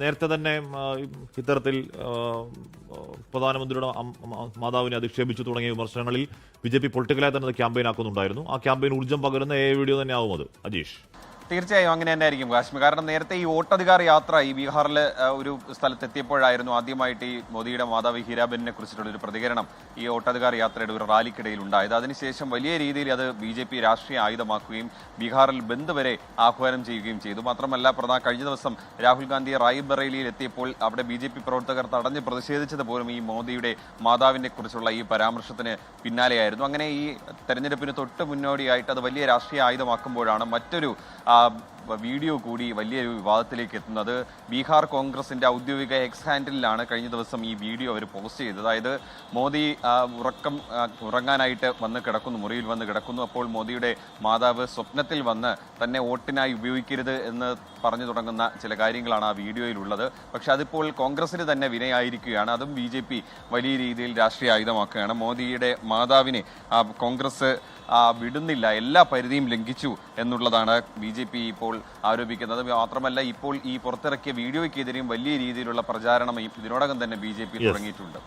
നേരത്തെ തന്നെ ഇത്തരത്തിൽ പ്രധാനമന്ത്രിയുടെ മാതാവിനെ അധിക്ഷേപിച്ചു തുടങ്ങിയ വിമർശനങ്ങളിൽ BJP പൊളിറ്റിക്കലായി തന്നെ ക്യാമ്പയിൻ ആക്കുന്നുണ്ടായിരുന്നു. ആ ക്യാമ്പയിൻ ഊർജ്ജം പകരുന്ന വീഡിയോ തന്നെ ആവും അത്. അജീഷ്, തീർച്ചയായും അങ്ങനെ തന്നെ ആയിരിക്കും കാശ്മീർ. കാരണം നേരത്തെ ഈ വോട്ടധികാർ യാത്ര ഈ ബീഹാറിൽ ഒരു സ്ഥലത്തെത്തിയപ്പോഴായിരുന്നു ആദ്യമായിട്ട് ഈ മോദിയുടെ മാതാവ് ഹീരാബെന്നിനെ കുറിച്ചിട്ടുള്ള ഒരു പ്രതികരണം ഈ വോട്ടധികാർ യാത്രയുടെ ഒരു റാലിക്കിടയിൽ ഉണ്ടായത്. അതിനുശേഷം വലിയ രീതിയിൽ അത് BJP രാഷ്ട്രീയ ആയുധമാക്കുകയും ബീഹാറിൽ ബന്ദ് വരെ ആഹ്വാനം ചെയ്യുകയും ചെയ്തു. മാത്രമല്ല കഴിഞ്ഞ ദിവസം രാഹുൽ ഗാന്ധി റായ്ബറേലിയിൽ എത്തിയപ്പോൾ അവിടെ BJP പ്രവർത്തകർ തടഞ്ഞ് പ്രതിഷേധിച്ചത് പോലും ഈ മോദിയുടെ മാതാവിനെ കുറിച്ചുള്ള ഈ പരാമർശത്തിന് പിന്നാലെയായിരുന്നു. അങ്ങനെ ഈ തെരഞ്ഞെടുപ്പിന് തൊട്ട് മുന്നോടിയായിട്ട് അത് വലിയ രാഷ്ട്രീയ ആയുധമാക്കുമ്പോഴാണ് മറ്റൊരു വീഡിയോ കൂടി വലിയൊരു വിവാദത്തിലേക്ക് എത്തുന്നത്. ബീഹാർ കോൺഗ്രസിന്റെ ഔദ്യോഗിക എക്സ് ഹാൻഡിലാണ് കഴിഞ്ഞ ദിവസം ഈ വീഡിയോ അവർ പോസ്റ്റ് ചെയ്തത്. അതായത് മോദി ഉറങ്ങാനായിട്ട് വന്ന് കിടക്കുന്നു, മുറിയിൽ വന്ന് കിടക്കുന്നു. അപ്പോൾ മോദിയുടെ മാതാവ് സ്വപ്നത്തിൽ വന്ന് തന്നെ വോട്ടിനായി ഉപയോഗിക്കരുത് എന്ന് പറഞ്ഞു തുടങ്ങുന്ന ചില കാര്യങ്ങളാണ് ആ വീഡിയോയിലുള്ളത്. പക്ഷെ അതിപ്പോൾ കോൺഗ്രസിന് തന്നെ വിനയായിരിക്കുകയാണ്. അതും BJP വലിയ രീതിയിൽ രാഷ്ട്രീയ ആയുധമാക്കുകയാണ്. മോദിയുടെ മാതാവിനെ കോൺഗ്രസ് വിടുന്നില്ല, എല്ലാ പരിധിയും ലംഘിച്ചു എന്നുള്ളതാണ് BJP ഇപ്പോൾ ആരോപിക്കുന്നത്. മാത്രമല്ല ഇപ്പോൾ ഈ പുറത്തിറക്കിയ വീഡിയോയ്ക്കെതിരെയും വലിയ രീതിയിലുള്ള പ്രചാരണം ഇതിനോടകം തന്നെ BJP തുടങ്ങിയിട്ടുണ്ട്.